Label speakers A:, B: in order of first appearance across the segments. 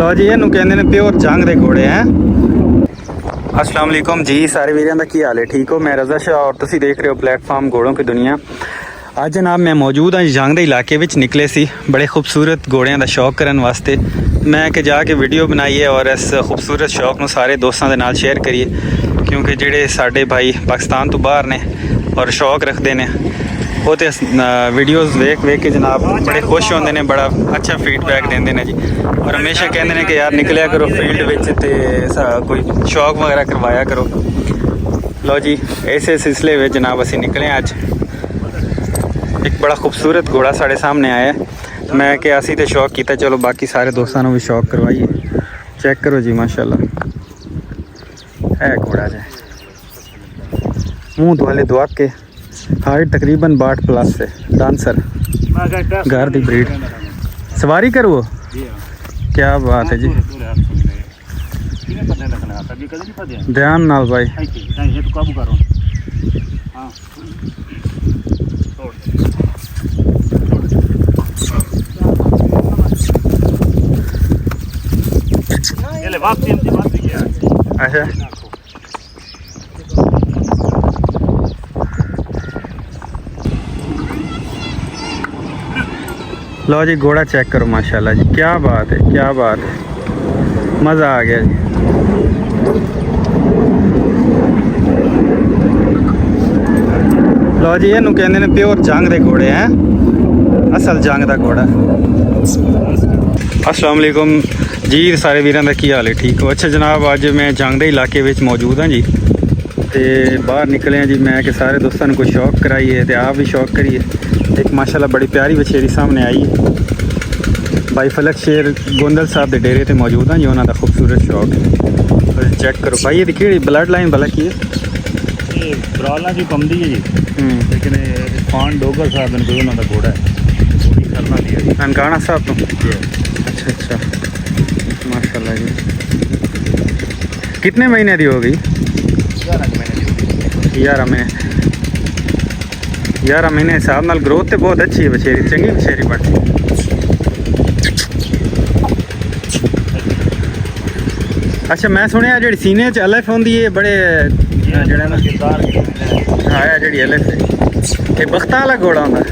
A: लो जी ਇਹਨੂੰ ਕਹਿੰਦੇ ਨੇ ਪਿਓਰ ਜੰਗ ਦੇ ਘੋੜੇ ਹੈ। अस्सलाम वालेकुम जी सारे वीरों का की हाल है, ठीक हो? मैं रज़ा शाह और तुसी देख रहे हो प्लेटफॉर्म घोड़ों की दुनिया। ਅੱਜ जनाब मैं मौजूद हाँ जंग के इलाके में निकले सी बड़े खूबसूरत घोड़ियां का शौक करने वास्ते। मैं कि जाके वीडियो बनाई है और इस खूबसूरत शौक को सारे दोस्तों के नाल शेयर करिए, क्योंकि जेडे साडे भाई पाकिस्तान तो बाहर ने और शौक रखते हैं वो तो वीडियोज़ वेख के जनाब बड़े खुश होंगे ने, बड़ा अच्छा फीडबैक देंगे ने जी। और हमेशा कहते हैं कि यार निकलिया करो फील्ड में तो कोई शौक वगैरह करवाया करो। लो जी ऐसे सिलसिले में जनाब असी निकले अज। एक बड़ा खूबसूरत घोड़ा साढ़े सामने आया है। मैं क्या असी तो शौक किया, चलो बाकी सारे दोस्तों भी शौक करवाइए। चेक करो जी माशाल्लाह है घोड़ा जो मुँह वाले दुआ के हाइट तकरीबन 62 प्लस है। डांसर घर की ब्रीड सवारी करो, क्या बात है जी। ध्यान नाल भाई। अच्छा लो जी घोड़ा चेक करो माशाल्लाह जी, क्या बात है, क्या बात है, मज़ा आ गया जी। लो जी ਇਹਨੂੰ ਕਹਿੰਦੇ ਨੇ ਪਿਓਰ ਜੰਗ ਦੇ ਘੋੜੇ ਹੈ, ਅਸਲ ਜੰਗ ਦਾ ਘੋੜਾ। अस्सलाम वालेकुम जी सारे वीरों का की हाल है, ठीक हो? अच्छा जनाब अज मैं जंग के इलाके में मौजूद हाँ जी, तो बाहर निकले हैं जी। मैं कि सारे दोस्तों को शौक कराइए तो आप भी शौक करिए। एक माशाल्लाह बड़ी प्यारी बछेरी सामने आई है। भाई फलक शेर गोंदल साहब के डेरे पर मौजूद हाँ जी, उन्होंने खूबसूरत शौक है। चेक करो भाई ये कि ब्लड लाइन भला की है,
B: बराला जी पमदी है जी, लेकिन खान डोगर साहब ने कोई उन्होंने घोड़ा है करना दिया
A: ननकाना साहब तो। अच्छा अच्छा माशाल्लाह जी। कितने महीने दी हो गई? 11 महीने। 11 महीने हिसाब नाल ग्रोथ तो बहुत अच्छी है बछेरी, चंगी बछेरी बनती। अच्छा मैं सुनिया जी सीने च एल एफ होंगी है बड़े हाँ जी एल एफ है बख्ता वाला घोड़ा होंगे।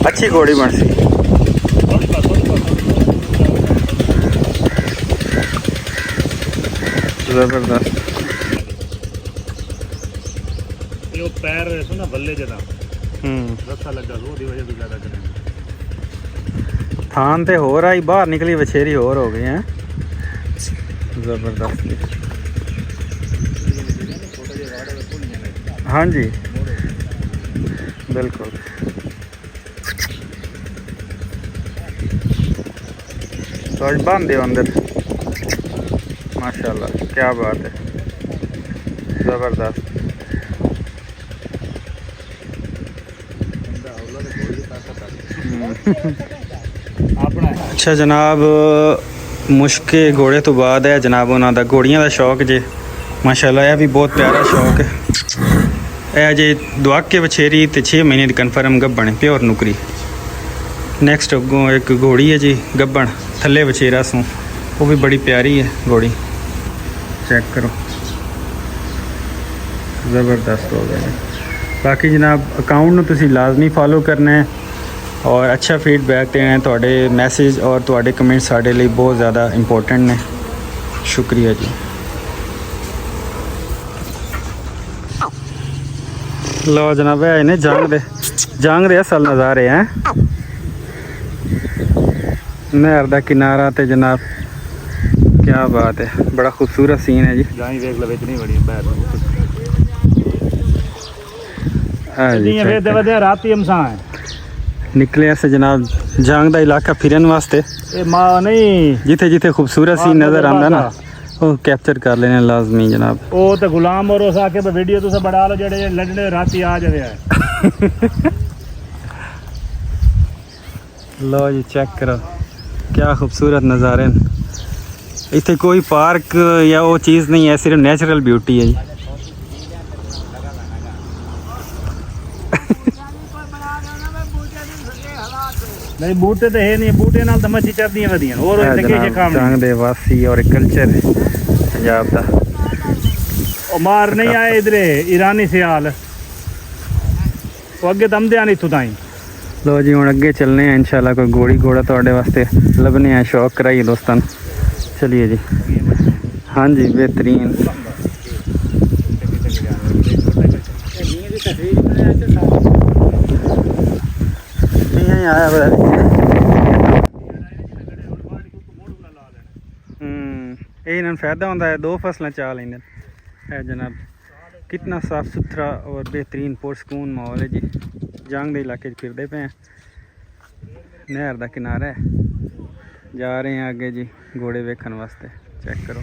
A: अच्छी घोड़ी बन सी। जबरदस्त
B: यो पैर सुना बल्ले जदा रस्सा लगा वो दी वजह से ज्यादा करेंगे।
A: थान ते हो रहा ही बाहर निकली बछेरी और हो गई है जबरदस्त। हाँ जी बिल्कुल। तो आज बांध दे अंदर माशाल्लाह, क्या बात है, ज़बरदस्त। अच्छा जनाब मुश्के घोड़े तो बाद है जनाब उन्होंने घोड़ियां का शौक जे माशाल्लाह, यह भी बहुत प्यारा शौक है। यह अजे दुआके बछेरी तो 6 महीने की कन्फर्म गब्बन है, प्योर नुकरी। नैक्सट अगों एक घोड़ी है जी गब्बन थले बछेरा सू, वो भी बड़ी प्यारी है घोड़ी। चेक करो ज़बरदस्त हो गया। बाकी जनाब अकाउंट में तुसी लाजमी फॉलो करना है और अच्छा फीडबैक देना है। थोड़े मैसेज और थोड़े कमेंट साढ़े लिए बहुत ज़्यादा इंपॉर्टेंट ने। शुक्रिया जी। लो जनाब है इन्हें जंग दे असल नज़ारे हैं। नहर का किनारा तो जनाब क्या बात है, बड़ा खूबसूरत सीन है जी। निकले ऐसे जनाब जंग का इलाका फिरन वास्ते नहीं, जिथे जिथे खूबसूरत सीन नज़र आता ना वो कैप्चर कर लेने लाजमी जनाब।
B: ओ तो गुलाम और उस आके वीडियो तुसे बना लो जेडे लड़ने राती आ जावे।
A: लो जी चेक करो क्या खूबसूरत नज़ारे। इतने कोई पार्क या वो चीज़ नहीं है, सिर्फ नेचुरल ब्यूटी है जी।
B: ਨਹੀਂ ਬੂਟੇ ਤਾਂ ਹੈ ਨਹੀਂ, ਬੂਟੇ ਨਾਲ ਤਾਂ ਮੱਛੀ ਚੜਦੀਆਂ ਵਧੀਆਂ ਹੋਰ
A: ਇਹ
B: ਲੱਗੇ
A: ਜਨਾਬ
B: ਜੇ ਕੰਮ
A: ਜੰਗ ਦੇ ਵਾਸੀ ਔਰ ਕਲਚਰ ਪੰਜਾਬ ਦਾ।
B: ਉਹ ਮਾਰ ਨਹੀਂ ਆਏ ਇਧਰੇ ईरानी सियाल ਉਹ ਅੱਗੇ ਦਮਦੇ ਆਣ ਇੱਥੋਂ ਤਾਈਂ।
A: लो जी हुण अगे चलने हैं इंशाल्लाह, कोई घोड़ी घोड़ा थोड़े वास्ते लभने हैं, शौक कराइए दोस्तों। चलिए जी। हाँ जी बेहतरीन। नहीं आया ये फायदा होता है, 2 फसलें चा लेंगे है जनाब। कितना साफ सुथरा और बेहतरीन पुरसकून माहौल है जी। जंग के इलाके फिरते पे हैं, नहर का किनारा है, जा रहे हैं आगे जी घोड़े वेखन वास्ते। चेक करो।